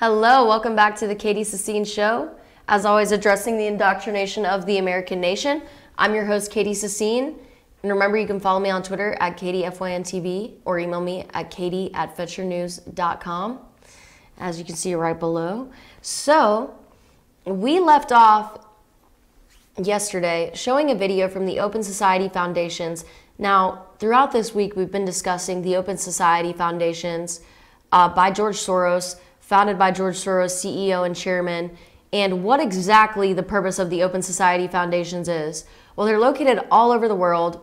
Hello, welcome back to the Katie Sassine Show. As always, addressing the indoctrination of the American nation. I'm your host, Katie Sassine. And remember, you can follow me on Twitter at KatieFYNTV or email me at katie@fetchernews.com, as you can see right below. So, we left off yesterday showing a video from the Open Society Foundations. Now, throughout this week, we've been discussing the Open Society Foundations by George Soros, founded by George Soros, CEO and chairman, and what exactly the purpose of the Open Society Foundations is. Well, they're located all over the world,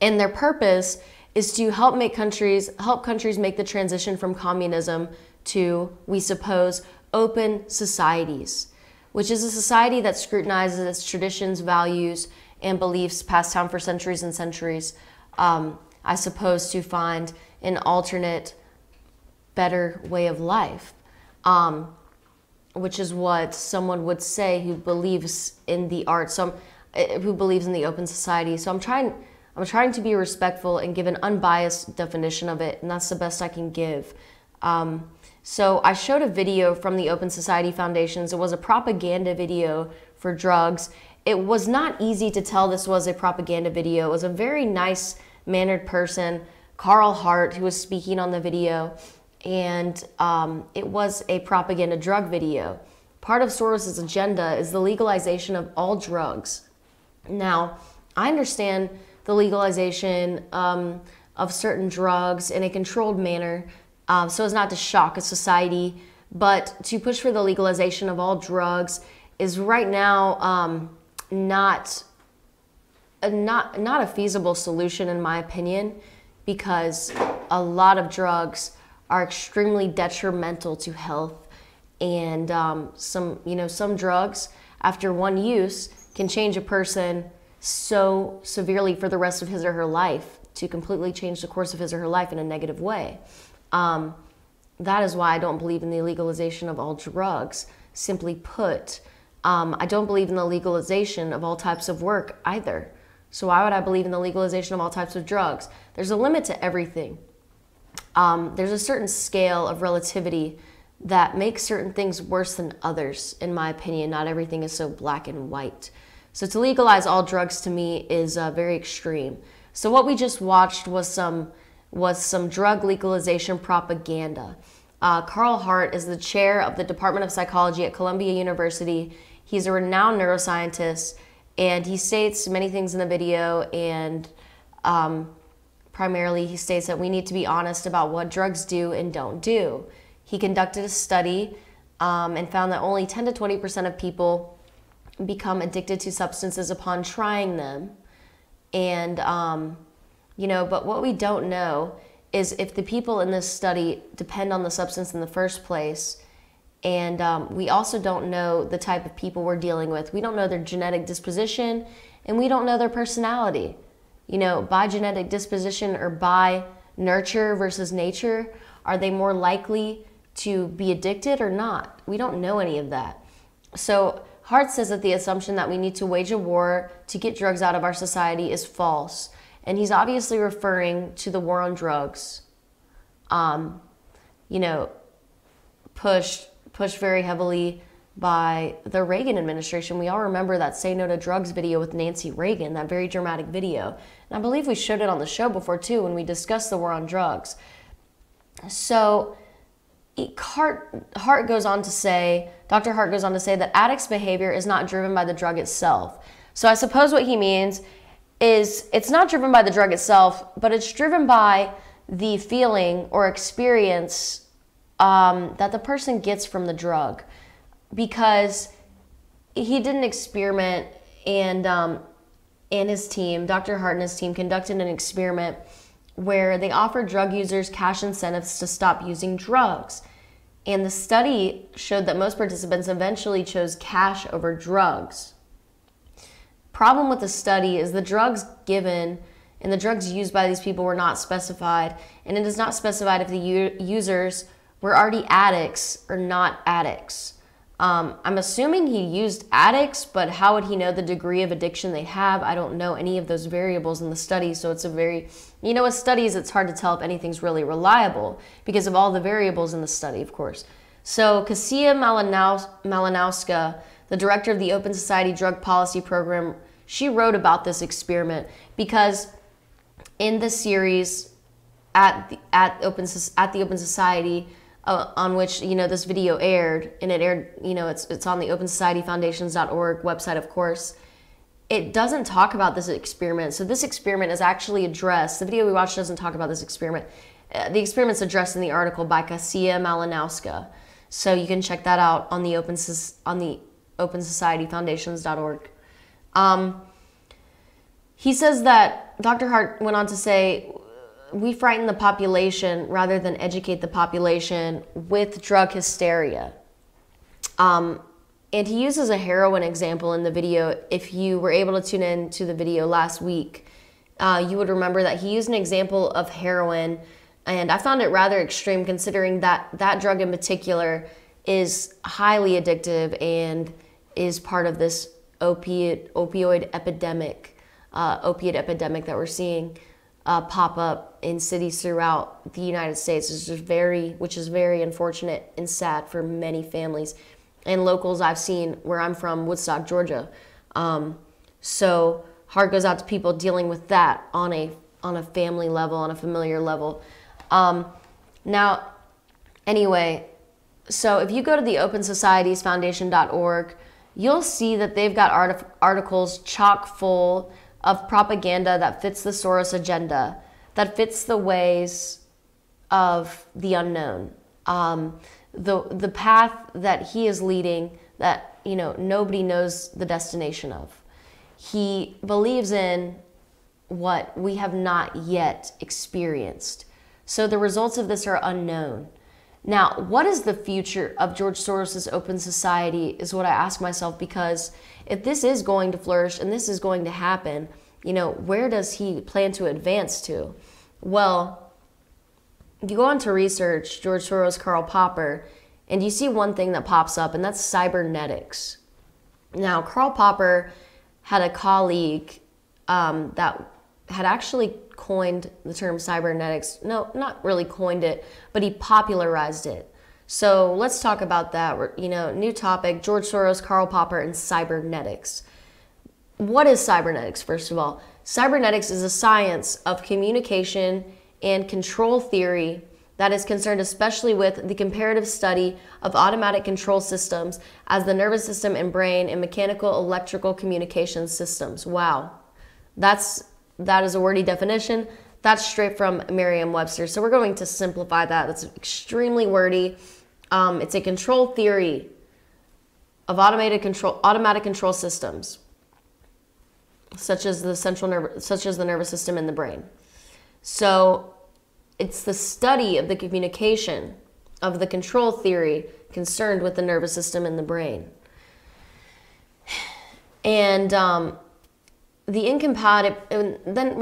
and their purpose is to help countries make the transition from communism to, we suppose, open societies, which is a society that scrutinizes its traditions, values, and beliefs passed down for centuries and centuries, I suppose, to find an alternate, better way of life, which is what someone would say who believes in the arts, who believes in the open society. So I'm trying to be respectful and give an unbiased definition of it, and that's the best I can give. So I showed a video from the Open Society Foundations. It was a propaganda video for drugs. It was not easy to tell this was a propaganda video. It was a very nice-mannered person, Carl Hart, who was speaking on the video. And it was a propaganda drug video. Part of Soros' agenda is the legalization of all drugs. Now, I understand the legalization of certain drugs in a controlled manner so as not to shock a society, but to push for the legalization of all drugs is right now not a feasible solution, in my opinion, because a lot of drugs are extremely detrimental to health, and some drugs after one use can change a person so severely for the rest of his or her life, to completely change the course of his or her life in a negative way. That is why I don't believe in the legalization of all drugs. Simply put, I don't believe in the legalization of all types of work either. So why would I believe in the legalization of all types of drugs? There's a limit to everything. There's a certain scale of relativity that makes certain things worse than others, in my opinion. Not everything is so black and white. So to legalize all drugs to me is very extreme. So what we just watched was some drug legalization propaganda. Carl Hart is the chair of the Department of Psychology at Columbia University. He's a renowned neuroscientist, and he states many things in the video, and primarily, he states that we need to be honest about what drugs do and don't do. He conducted a study and found that only 10 to 20% of people become addicted to substances upon trying them. And, but what we don't know is if the people in this study depend on the substance in the first place. And we also don't know the type of people we're dealing with. We don't know their genetic disposition, and we don't know their personality. By genetic disposition or by nurture versus nature, are they more likely to be addicted or not? We don't know any of that. So Hart says that the assumption that we need to wage a war to get drugs out of our society is false. And he's obviously referring to the war on drugs, pushed very heavily by the Reagan administration. We all remember that Say No to Drugs video with Nancy Reagan, that very dramatic video. And I believe we showed it on the show before too when we discussed the war on drugs. So Dr. Hart goes on to say that addicts' behavior is not driven by the drug itself. So I suppose what he means is it's not driven by the drug itself, but it's driven by the feeling or experience that the person gets from the drug. Because he did an experiment, and his team, Dr. Hart and his team, conducted an experiment where they offered drug users cash incentives to stop using drugs. And the study showed that most participants eventually chose cash over drugs. Problem with the study is the drugs given and the drugs used by these people were not specified, and it is not specified if the users were already addicts or not addicts. I'm assuming he used addicts, but how would he know the degree of addiction they have? I don't know any of those variables in the study, so it's a very, with studies, it's hard to tell if anything's really reliable because of all the variables in the study, of course. So Kasia Malinowska, the director of the Open Society Drug Policy Program, she wrote about this experiment because in the series at the Open Society, on which this video aired, and it aired, it's on the OpenSocietyFoundations.org website, of course. It doesn't talk about this experiment. So this experiment is actually addressed. The video we watched doesn't talk about this experiment. The experiment's addressed in the article by Kasia Malinowska. So you can check that out on the OpenSocietyFoundations.org. He says that Dr. Hart went on to say, we frighten the population rather than educate the population with drug hysteria. And he uses a heroin example in the video. If you were able to tune in to the video last week, you would remember that he used an example of heroin, and I found it rather extreme considering that that drug in particular is highly addictive and is part of this opioid epidemic that we're seeing pop up in cities throughout the United States, which is very unfortunate and sad for many families and locals I've seen where I'm from, Woodstock, Georgia. So heart goes out to people dealing with that on a family level, on a familiar level. Now, anyway, so if you go to the OpenSocietiesFoundation.org, you'll see that they've got articles chock full of propaganda that fits the Soros agenda, that fits the ways of the unknown, the path that he is leading that nobody knows the destination of. He believes in what we have not yet experienced. So the results of this are unknown. Now, what is the future of George Soros' Open Society is what I ask myself, because if this is going to flourish and this is going to happen, where does he plan to advance to? Well, if you go on to research George Soros, Karl Popper, and you see one thing that pops up, and that's cybernetics. Now, Karl Popper had a colleague that had actually coined the term cybernetics. No, not really coined it, but he popularized it. So let's talk about that. New topic, George Soros, Karl Popper, and cybernetics. What is cybernetics, first of all? Cybernetics is a science of communication and control theory that is concerned especially with the comparative study of automatic control systems as the nervous system and brain and mechanical electrical communication systems. Wow. That is a wordy definition. That's straight from Merriam-Webster. So we're going to simplify that. That's extremely wordy. It's a control theory of automatic control systems, such as the nervous system and the brain. So it's the study of the communication of the control theory concerned with the nervous system and the brain. And the incompatible, then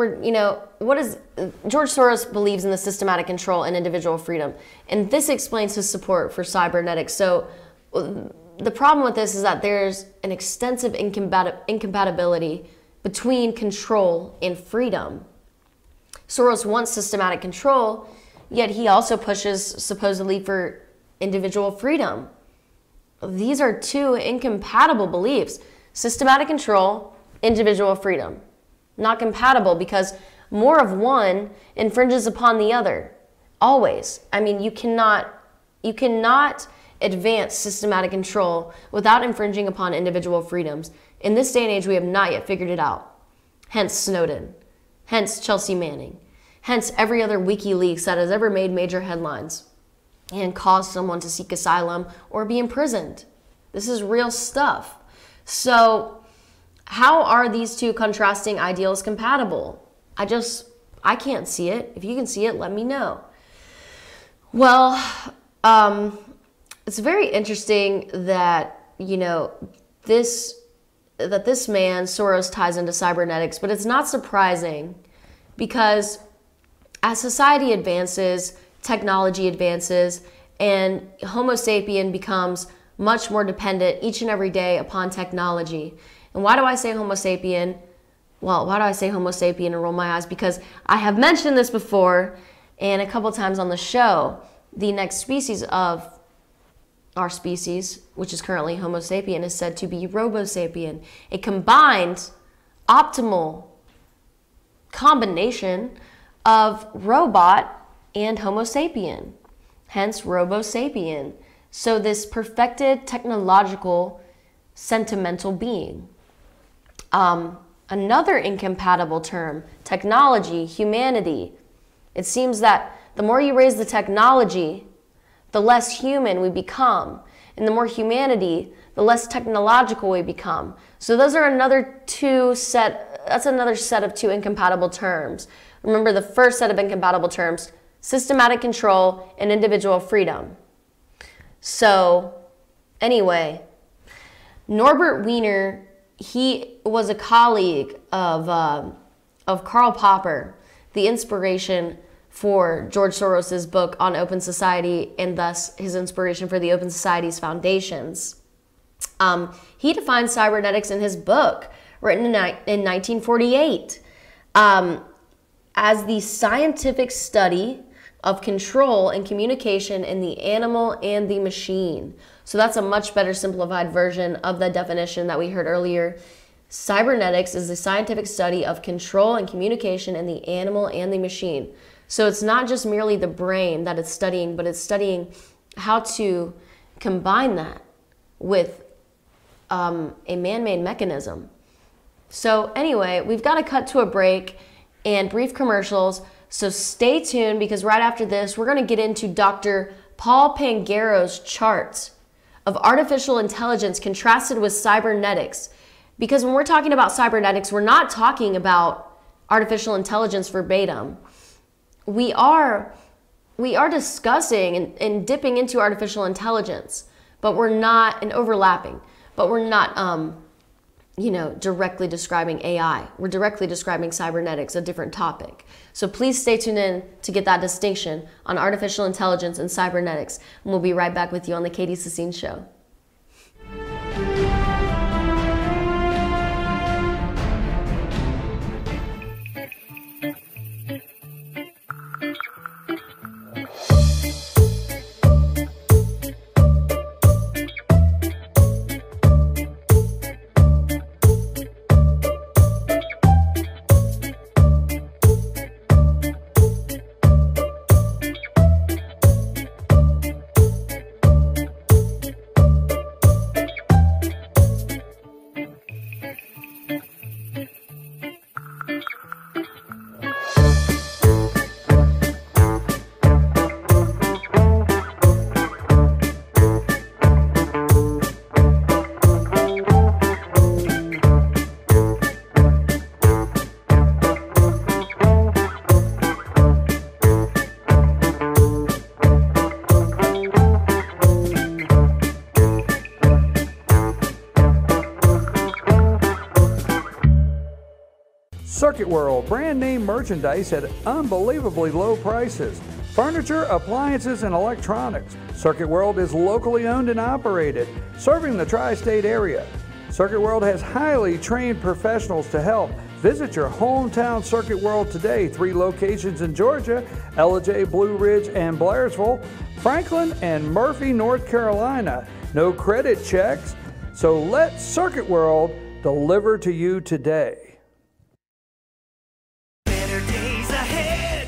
what is, George Soros believes in the systematic control and individual freedom. And this explains his support for cybernetics. So the problem with this is that there's an extensive incompatibility between control and freedom. Soros wants systematic control, yet he also pushes supposedly for individual freedom. These are two incompatible beliefs. Systematic control, individual freedom. Not compatible, because more of one infringes upon the other. Always. I mean, you cannot advance systematic control without infringing upon individual freedoms. In this day and age, we have not yet figured it out. Hence Snowden. Hence Chelsea Manning. Hence every other WikiLeaks that has ever made major headlines and caused someone to seek asylum or be imprisoned. This is real stuff. So how are these two contrasting ideals compatible? I can't see it. If you can see it, let me know. Well, it's very interesting that, this man, Soros, ties into cybernetics, but it's not surprising because as society advances, technology advances, and Homo sapien becomes much more dependent each and every day upon technology. And why do I say Homo sapien? Well, why do I say Homo sapien and roll my eyes? Because I have mentioned this before and a couple times on the show. The next species of our species, which is currently Homo sapien, is said to be Robo sapien, a combined, optimal combination of robot and Homo sapien, hence Robo sapien. So this perfected technological sentimental being. Another incompatible term, technology, humanity. It seems that the more you raise the technology, the less human we become. And the more humanity, the less technological we become. So those are another set of two incompatible terms. Remember the first set of incompatible terms, systematic control and individual freedom. So anyway, Norbert Wiener, he was a colleague of Karl Popper, the inspiration for George Soros' book on open society, and thus his inspiration for the Open Society's foundations. He defined cybernetics in his book, written in 1948, as the scientific study of control and communication in the animal and the machine. So that's a much better simplified version of the definition that we heard earlier. Cybernetics is the scientific study of control and communication in the animal and the machine. So it's not just merely the brain that it's studying, but it's studying how to combine that with a man-made mechanism. So anyway, we've got to cut to a break and brief commercials. So stay tuned, because right after this, we're going to get into Dr. Paul Pangaro's charts of artificial intelligence contrasted with cybernetics. Because when we're talking about cybernetics, we're not talking about artificial intelligence verbatim. We are discussing and dipping into artificial intelligence, but we're not, and overlapping, but we're not, directly describing AI. We're directly describing cybernetics, a different topic. So please stay tuned in to get that distinction on artificial intelligence and cybernetics. And we'll be right back with you on the Katie Sassine Show. Circuit World, brand name merchandise at unbelievably low prices. Furniture, appliances, and electronics. Circuit World is locally owned and operated, serving the tri-state area. Circuit World has highly trained professionals to help. Visit your hometown Circuit World today. 3 locations in Georgia, Ellijay, Blue Ridge, and Blairsville, Franklin, and Murphy, North Carolina. No credit checks, so let Circuit World deliver to you today.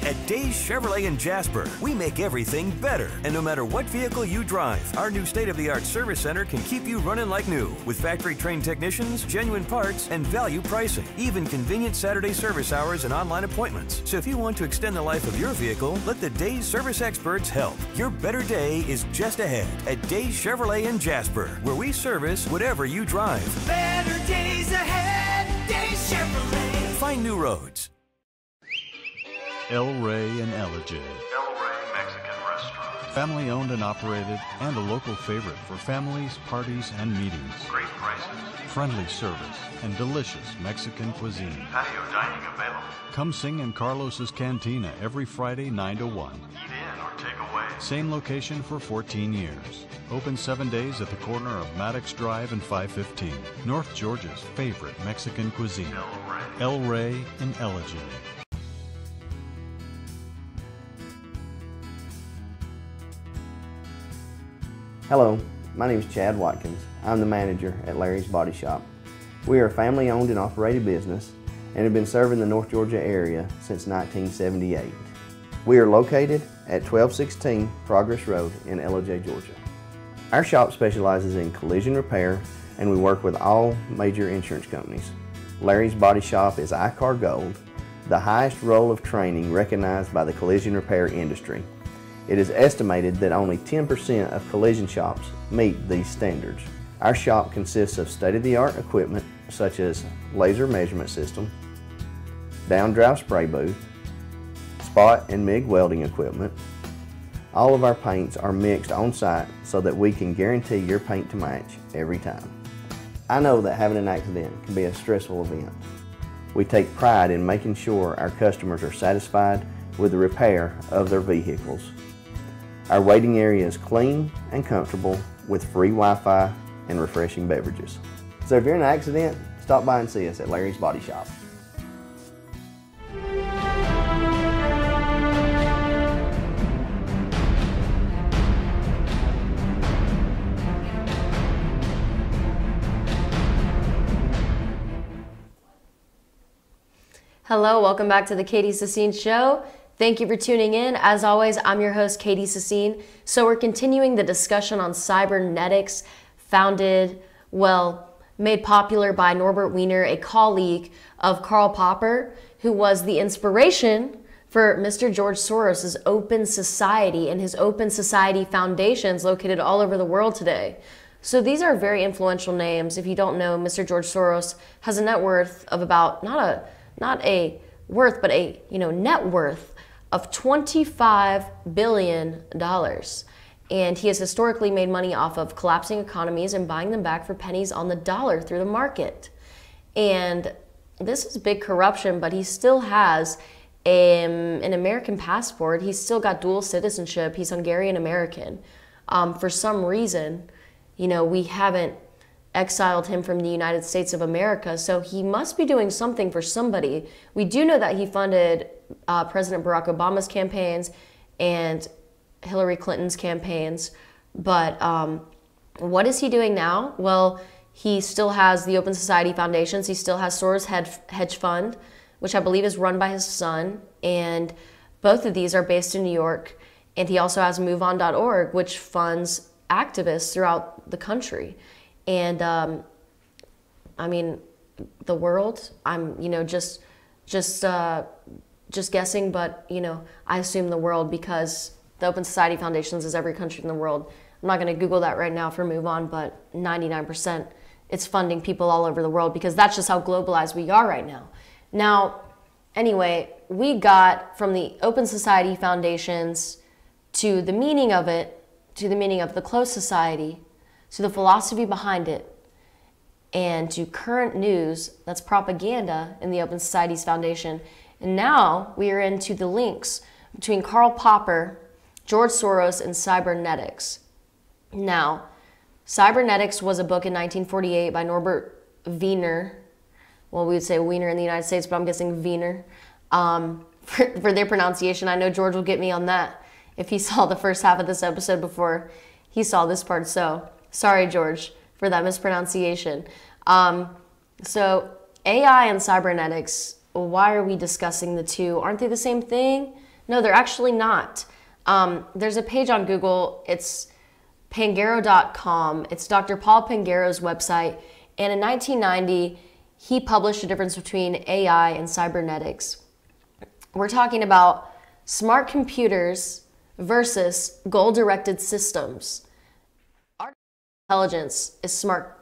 At Days Chevrolet in Jasper, we make everything better. And no matter what vehicle you drive, our new state-of-the-art service center can keep you running like new, with factory-trained technicians, genuine parts, and value pricing. Even convenient Saturday service hours and online appointments. So if you want to extend the life of your vehicle, let the Days service experts help. Your better day is just ahead at Days Chevrolet in Jasper, where we service whatever you drive. Better days ahead, Days Chevrolet. Find new roads. El Rey and Ellijay. El Rey Mexican Restaurant. Family owned and operated, and a local favorite for families, parties, and meetings. Great prices. Friendly service and delicious Mexican cuisine. Patio dining available. Come sing in Carlos's Cantina every Friday 9 to 1. Eat in or take away. Same location for 14 years. Open 7 days at the corner of Maddox Drive and 515. North Georgia's favorite Mexican cuisine. El Rey. El Rey and Ellijay. Hello, My name is Chad Watkins. I'm the manager at Larry's Body Shop. We are a family-owned and operated business and have been serving the North Georgia area since 1978. We are located at 1216 Progress Road in LOJ, Georgia. Our shop specializes in collision repair, and we work with all major insurance companies. Larry's Body Shop is ICAR Gold, the highest role of training recognized by the collision repair industry. It is estimated that only 10% of collision shops meet these standards. Our shop consists of state-of-the-art equipment such as laser measurement system, down-drive spray booth, spot and MIG welding equipment. All of our paints are mixed on-site so that we can guarantee your paint to match every time. I know that having an accident can be a stressful event. We take pride in making sure our customers are satisfied with the repair of their vehicles. Our waiting area is clean and comfortable with free Wi-Fi and refreshing beverages. So if you're in an accident, stop by and see us at Larry's Body Shop. Hello, welcome back to the Katie Sassine Show. Thank you for tuning in. As always, I'm your host, Katie Sassine. So we're continuing the discussion on cybernetics, made popular by Norbert Wiener, a colleague of Karl Popper, who was the inspiration for Mr. George Soros' Open Society and his Open Society foundations located all over the world today. So these are very influential names. If you don't know, Mr. George Soros has a net worth of about, not a worth, but a net worth of $25 billion. And he has historically made money off of collapsing economies and buying them back for pennies on the dollar through the market. And this is big corruption, but he still has an American passport. He's still got dual citizenship. He's Hungarian American. For some reason, we haven't exiled him from the United States of America, so he must be doing something for somebody. We do know that he funded President Barack Obama's campaigns and Hillary Clinton's campaigns, but what is he doing now? Well, he still has the Open Society Foundations. He still has Soros Hedge Fund, which I believe is run by his son, and both of these are based in New York. And he also has MoveOn.org, which funds activists throughout the country. And I mean, the world, I'm just guessing, but I assume the world, because the Open Society Foundations is every country in the world. I'm not going to Google that right now for Move On, but 99% it's funding people all over the world, because that's just how globalized we are right now. Now, anyway, we got from the Open Society Foundations to the meaning of it, to the meaning of the closed society, to the philosophy behind it, and to current news that's propaganda in the Open Society's Foundation. And now we are into the links between Karl Popper, George Soros, and Cybernetics. Now, Cybernetics was a book in 1948 by Norbert Wiener. Well, we would say Wiener in the United States, but I'm guessing Wiener. For their pronunciation, I know George will get me on that if he saw the first half of this episode before he saw this part. So sorry, George, for that mispronunciation. So AI and cybernetics, why are we discussing the two? Aren't they the same thing? No, they're actually not. There's a page on Google. It's Pangaro.com. It's Dr. Paul Pangaro's website. And in 1990, he published a difference between AI and cybernetics. We're talking about smart computers versus goal-directed systems. Intelligence is smart.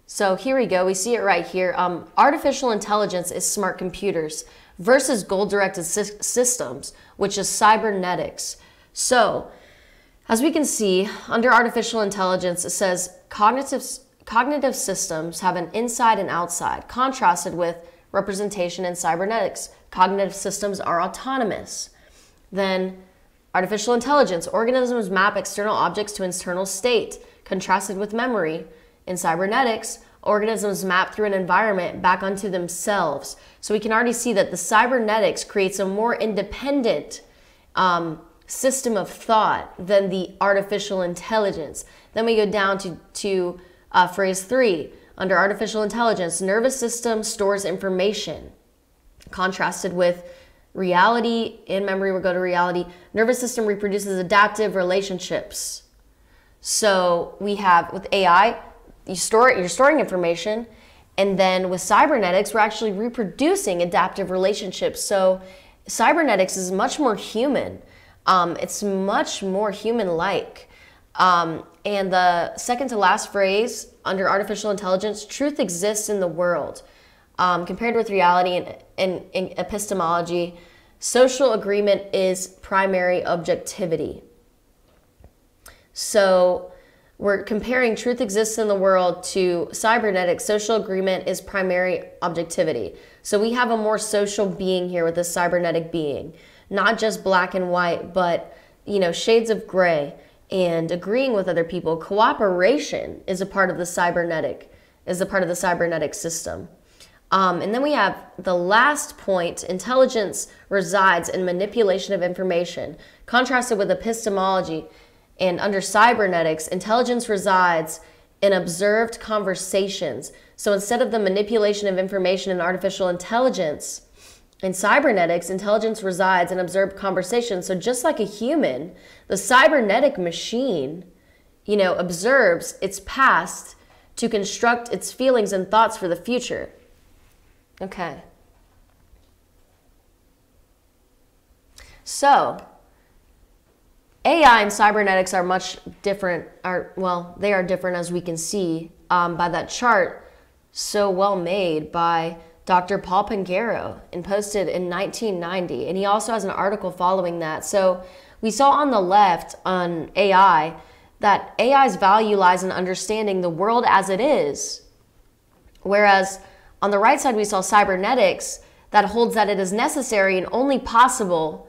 So here we go. We see it right here. Artificial intelligence is smart computers versus goal-directed systems, which is cybernetics. So as we can see, under artificial intelligence, it says cognitive systems have an inside and outside, contrasted with representation in cybernetics. Cognitive systems are autonomous. Then artificial intelligence, organisms map external objects to internal state, contrasted with memory. In cybernetics, organisms map through an environment back onto themselves. So we can already see that the cybernetics creates a more independent system of thought than the artificial intelligence. Then we go down to phrase 3. Under artificial intelligence, nervous system stores information. Contrasted with reality, in memory we'll go to reality. Nervous system reproduces adaptive relationships. So we have with AI, you're storing information, and then with cybernetics, we're actually reproducing adaptive relationships. So cybernetics is much more human. It's much more human-like. And the second to last phrase under artificial intelligence, truth exists in the world. Compared with reality and epistemology, social agreement is primary objectivity. So we're comparing truth exists in the world to cybernetics. Social agreement is primary objectivity. So we have a more social being here with a cybernetic being, not just black and white, but shades of gray and agreeing with other people. Cooperation is a part of the cybernetic system. And then we have the last point, intelligence resides in manipulation of information, contrasted with epistemology. And under cybernetics, intelligence resides in observed conversations. So instead of the manipulation of information in artificial intelligence, in cybernetics, intelligence resides in observed conversations. So just like a human, the cybernetic machine, observes its past to construct its feelings and thoughts for the future. Okay. So AI and cybernetics are much different, they are different as we can see by that chart so well made by Dr. Paul Pangaro and posted in 1990. And he also has an article following that. So we saw on the left on AI that AI's value lies in understanding the world as it is, whereas on the right side we saw cybernetics that holds that it is necessary and only possible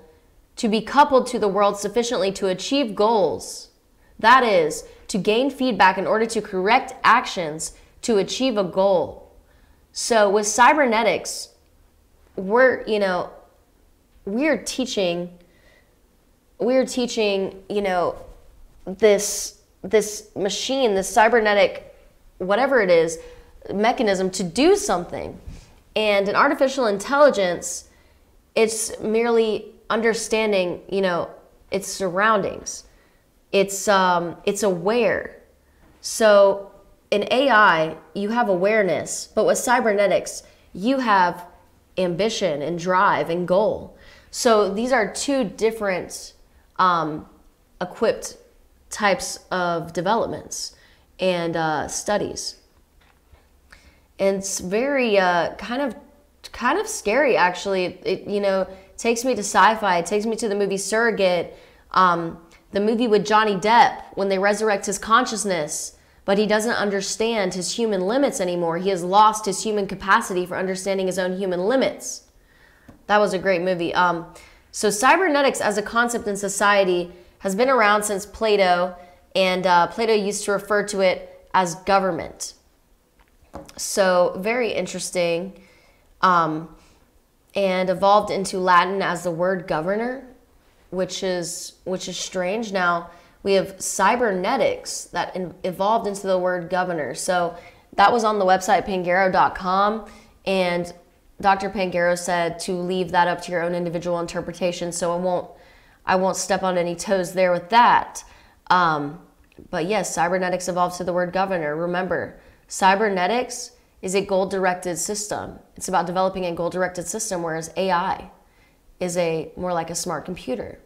to be coupled to the world sufficiently to achieve goals. That is, to gain feedback in order to correct actions to achieve a goal. So with cybernetics, we're teaching, this machine, this cybernetic, whatever it is, mechanism to do something. And in artificial intelligence, it's merely understanding, its surroundings. It's aware. So in AI, you have awareness, but with cybernetics, you have ambition and drive and goal. So these are two different equipped types of developments and studies. And it's very kind of scary, actually. It takes me to sci-fi. It takes me to the movie Surrogate, the movie with Johnny Depp when they resurrect his consciousness, but he doesn't understand his human limits anymore. He has lost his human capacity for understanding his own human limits. That was a great movie. So cybernetics as a concept in society has been around since Plato, and Plato used to refer to it as government. So very interesting, and evolved into Latin as the word governor, which is strange. Now we have cybernetics that evolved into the word governor. So that was on the website Pangaro.com, and Dr. Pangaro said to leave that up to your own individual interpretation. So I won't step on any toes there with that. But yes, cybernetics evolved to the word governor. Remember, cybernetics is a goal-directed system. It's about developing a goal-directed system, whereas AI is more like a smart computer.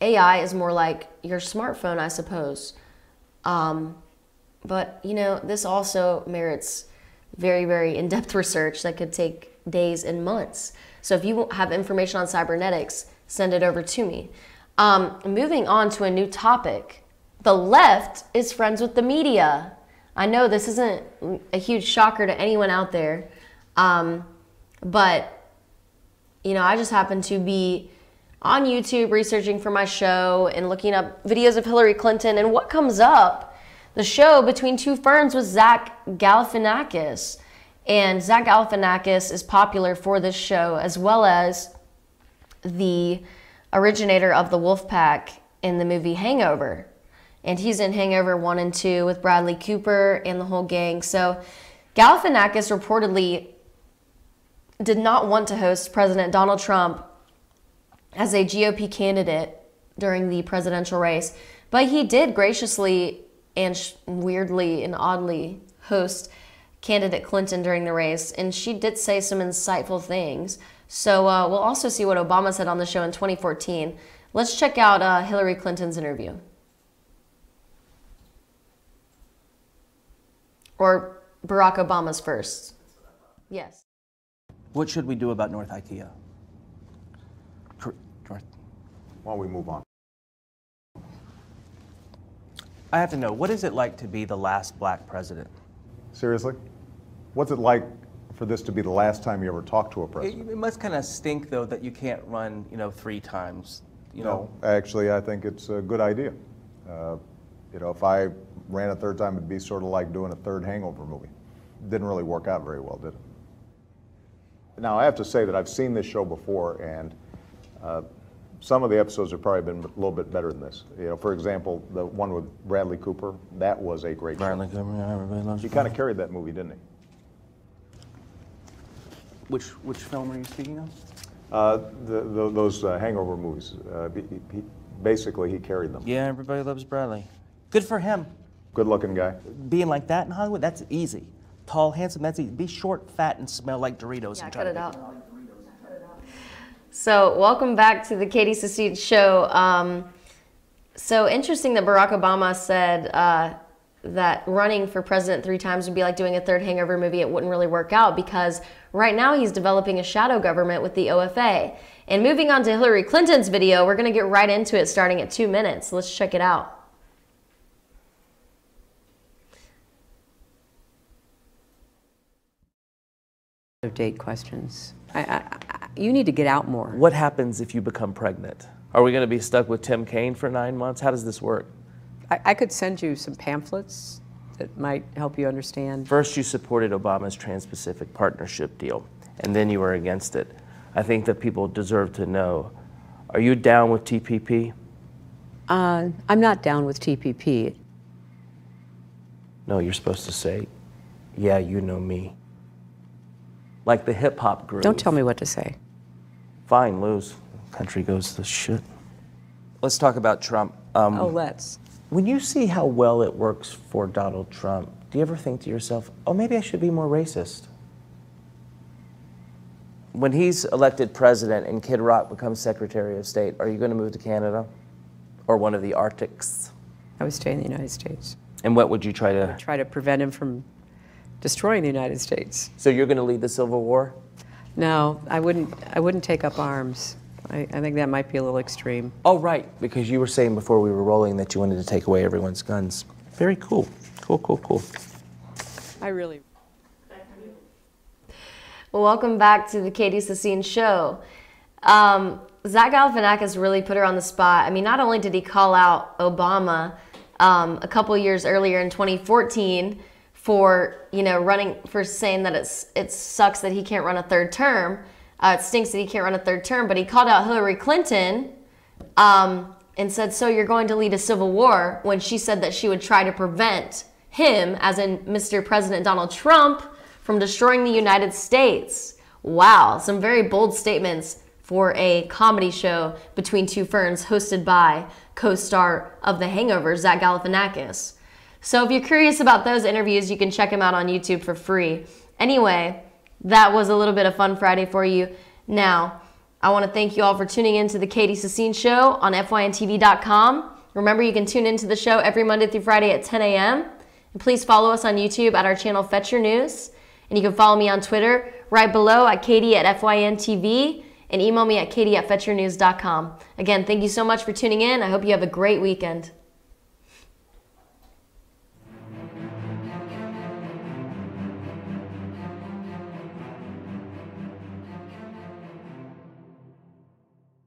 AI is more like your smartphone, I suppose. But, this also merits very, very in-depth research that could take days and months. So if you have information on cybernetics, send it over to me. Moving on to a new topic. The left is friends with the media. I know this isn't a huge shocker to anyone out there, but, I just happen to be on YouTube researching for my show and looking up videos of Hillary Clinton, and what comes up? The show Between Two Ferns with Zach Galifianakis. And Zach Galifianakis is popular for this show, as well as the originator of the wolf pack in the movie Hangover. And he's in Hangover 1 and 2 with Bradley Cooper and the whole gang. So Galifianakis reportedly did not want to host President Donald Trump as a GOP candidate during the presidential race, but he did graciously and weirdly and oddly host candidate Clinton during the race, and she did say some insightful things. So we'll also see what Obama said on the show in 2014. Let's check out Hillary Clinton's interview. Or Barack Obama's first. Yes. What should we do about North IKEA? North. Why don't we move on? I have to know, what is it like to be the last black president? Seriously? What's it like for this to be the last time you ever talked to a president? It must kind of stink, though, that you can't run, 3 times. No, actually, I think it's a good idea. If I ran a third time, it'd be sort of like doing a third Hangover movie. Didn't really work out very well, did it? Now, I have to say that I've seen this show before, and some of the episodes have probably been a little bit better than this. For example, the one with Bradley Cooper, that was a great show. Bradley Cooper, yeah, everybody loves He kind of carried that movie, didn't he? Which film are you speaking of? Those Hangover movies. Basically, he carried them. Yeah, everybody loves Bradley. Good for him. Good-looking guy. Being like that in Hollywood, that's easy. Tall, handsome, that's easy. Be short, fat, and smell like Doritos. Yeah, cut it out. So, welcome back to the Katie Cecile Show. So interesting that Barack Obama said that running for president 3 times would be like doing a third Hangover movie. It wouldn't really work out because right now he's developing a shadow government with the OFA. And moving on to Hillary Clinton's video, we're going to get right into it starting at 2 minutes. Let's check it out. Date questions. You need to get out more. What happens if you become pregnant? Are we going to be stuck with Tim Kaine for 9 months? How does this work? I could send you some pamphlets that might help you understand. First, you supported Obama's Trans-Pacific Partnership deal, and then you were against it. I think that people deserve to know. Are you down with TPP? I'm not down with TPP. No, you're supposed to say, yeah, you know me. Like the hip-hop group. Don't tell me what to say. Fine, lose. Country goes to shit. Let's talk about Trump. Let's. When you see how well it works for Donald Trump, do you ever think to yourself, oh, maybe I should be more racist? When he's elected president and Kid Rock becomes Secretary of State, are you going to move to Canada or one of the Arctics? I would stay in the United States. And what would you try to... I would try to prevent him from destroying the United States. So you're going to lead the Civil War? No, I wouldn't take up arms. I think that might be a little extreme. Oh, right, because you were saying before we were rolling that you wanted to take away everyone's guns. Very cool. Cool. I really... Well, welcome back to the Katie Cecile Show. Zach Galifianakis really put her on the spot. I mean, not only did he call out Obama a couple years earlier in 2014 for, running, for saying that it sucks that he can't run a third term. It stinks that he can't run a third term, but he called out Hillary Clinton and said, so you're going to lead a civil war, when she said that she would try to prevent him, as in Mr. President Donald Trump, from destroying the United States. Wow, some very bold statements for a comedy show between Two Ferns hosted by co-star of The Hangover, Zach Galifianakis. So if you're curious about those interviews, you can check them out on YouTube for free. Anyway, that was a little bit of Fun Friday for you. Now, I want to thank you all for tuning in to the Katie Cecile Show on fyntv.com. Remember, you can tune into the show every Monday through Friday at 10 a.m. And please follow us on YouTube at our channel Fetch Your News. And you can follow me on Twitter right below at Katie at fyntv and email me at katie@fetchyournews.com. Again, thank you so much for tuning in. I hope you have a great weekend.